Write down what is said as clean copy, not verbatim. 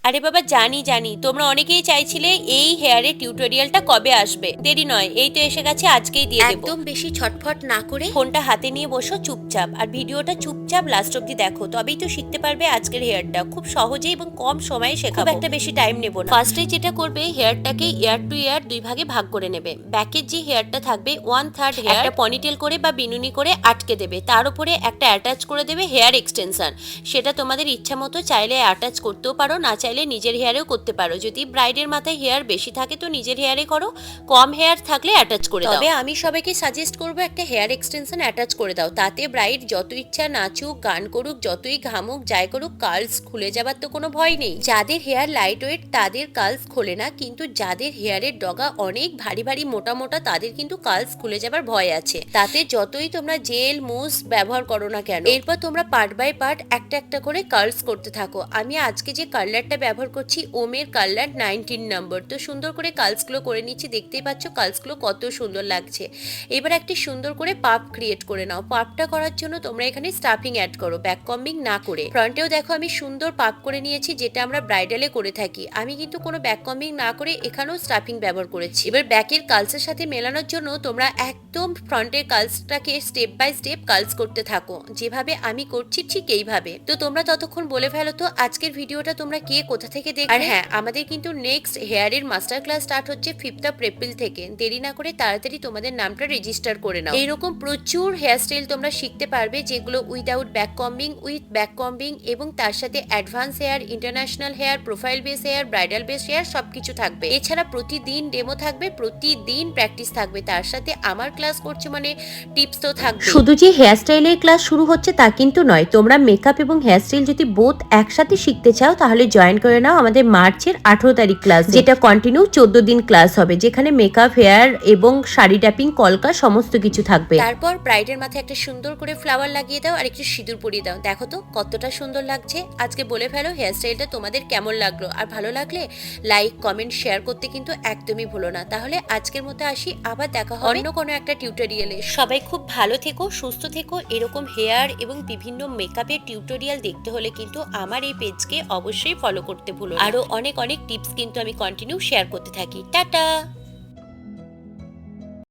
আরে বাবা জানি জানি, তোমরা অনেকেই চাইছিলে এই হেয়ারের টিউটোরিয়ালটা কবে আসবে। দেরি নয়, এই তো এসে গেছে, আজকেই দিয়ে দেবো। একদম বেশি ছটফট না করে ফোনটা হাতে নিয়ে বসো চুপচাপ, আর ভিডিওটা চুপচাপ লাস্ট অব্দি দেখো, তবেই তো শিখতে পারবে আজকের হেয়ারটা। খুব সহজে এবং কম সময়ে শেখাবো, খুব একটা বেশি টাইম নেব না। ফার্স্টে যেটা করবে, হেয়ারটাকে ইয়ার টু ইয়ার দুই ভাগে ভাগ করে নেবে। ব্যাকের যে হেয়ারটা থাকবে 1/3 হেয়ার একটা পনিটেল করে বা বিনুনি করে আটকে দেবে, তার উপরে একটা অ্যাটাচ করে দেবে হেয়ার এক্সটেনশন। সেটা তোমাদের ইচ্ছা মতো, চাইলে অ্যাটাচ করতেও পারো, না চাইলে নিজের হেয়ারেও করতে পারো। যদি ব্রাইডের মাথায় হেয়ার বেশি থাকে তো নিজের হেয়ারে করো, কম হেয়ার থাকলে অ্যাটাচ করে দাও। তবে আমি সবাইকে সাজেস্ট করবো একটা হেয়ার এক্সটেনশন অ্যাটাচ করে দাও, তাতে ব্রাইড যত ইচ্ছা নাচুক, গান করুক, যতই ঘামুক, যাই করুক, কার্লস খুলে যাবার তো কোনো ভয় নেই। যাদের হেয়ার লাইট ওয়েট তাদের কার্লস খোলে না, কিন্তু যাদের হেয়ারের ডগা অনেক ভারী ভারী মোটা মোটা তাদের কিন্তু কার্লস খুলে যাবার ভয় আছে। তাতে যতই তোমরা জেল মুস ব্যবহার করো না কেন, এরপর তোমরা পার্ট বাই পার্ট একটা একটা করে কার্লস করতে থাকো। আমি আজকে যে কার্লারটা ব্যবহার করছি ওমের কার্লার 19 নম্বর, তো সুন্দর করে কার্লসগুলো করে নিচ্ছি। দেখতেই পাচ্ছ কার্লসগুলো কত সুন্দর লাগছে। এবার একটি সুন্দর করে পাপ ক্রিয়েট করে নাও। পাপটা করার জন্য তোমরা এখানে স্টাফিং অ্যাড করো, ব্যাক কম্বিং না করে। ফ্রন্টেও দেখো আমি সুন্দর পাপ করে নিয়েছি, যেটা আমরা ব্রাইডালে করে থাকি। আমি কিন্তু কোনো ব্যাক কম্বিং না করে এখানেও স্টাফিং ব্যবহার করেছি। এবার ব্যাকের কার্লসের সাথে মেলানোর জন্য তোমরা একদম ফ্রন্টের কার্লসটাকে স্টেপ বাই স্টেপ কার্লস করতে থাকো, যেভাবে আমি করছি ঠিক এইভাবে। তো তোমরা ততক্ষণ বলে ফেলো তো আজকের ভিডিওটা তোমরা কে কোথা থেকে দেখবে। আর হ্যাঁ, আমাদের কিন্তু নেক্সট হেয়ারের মাস্টার ক্লাস স্টার্ট হচ্ছে 5th এপ্রিল থেকে। দেরি না করে তাড়াতাড়ি তোমাদের নামটা রেজিস্টার করে নাও। এইরকম প্রচুর হেয়ারস্টাইল তোমরা শিখতে পারবে, যেগুলো without back combing, with back combing, এবং তার সাথে advance hair, international hair, profile base hair, bridal base hair সবকিছু থাকবে। এছাড়া প্রতিদিন ডেমো থাকবে, প্রতিদিন প্র্যাকটিস থাকবে, তার সাথে আমার ক্লাস করছে মানে টিপস তো থাকবে। শুধু যে হেয়ারস্টাইলের ক্লাস শুরু হচ্ছে তা কিন্তু নয়, তোমরা মেকআপ এবং হেয়ারস্টাইল যদি বোথ একসাথে শিখতে চাও তাহলে জয়েন করে নাও আমাদের মার্চের 18 তারিখ ক্লাস, যেটা কন্টিনিউ 14 দিন ক্লাস হবে, যেখানে মেকআপ, হেয়ার এবং শাড়ি ট্যাপিং, কলকা সমস্ত কিছু থাকবে। তারপর ব্রাইডের মাথায় একটা সুন্দর করে ফ্লাওয়ার লাগিয়ে দাও আর একটু সিঁদুর পরিয়ে দাও। দেখো তো কতটা সুন্দর লাগছে। আজকে বলে ফেলো হেয়ারস্টাইলটা তোমাদের কেমন লাগলো, আর ভালো লাগলে লাইক কমেন্ট শেয়ার করতে কিন্তু একদমই ভুলো না। তাহলে আজকের মতো আসি, আবার দেখা হবে অন্য কোনো একটা টিউটোরিয়ালে। সবাই খুব ভালো থেকো, সুস্থ থেকো। এরকম হেয়ার এবং বিভিন্ন মেকআপের টিউটোরিয়াল দেখতে হলে কিন্তু আমার এই পেজকে অবশ্যই ফলো করতে ভুলো না। আরো অনেক অনেক টিপস কিন্তু আমি কন্টিনিউ শেয়ার করতে থাকি। টাটা।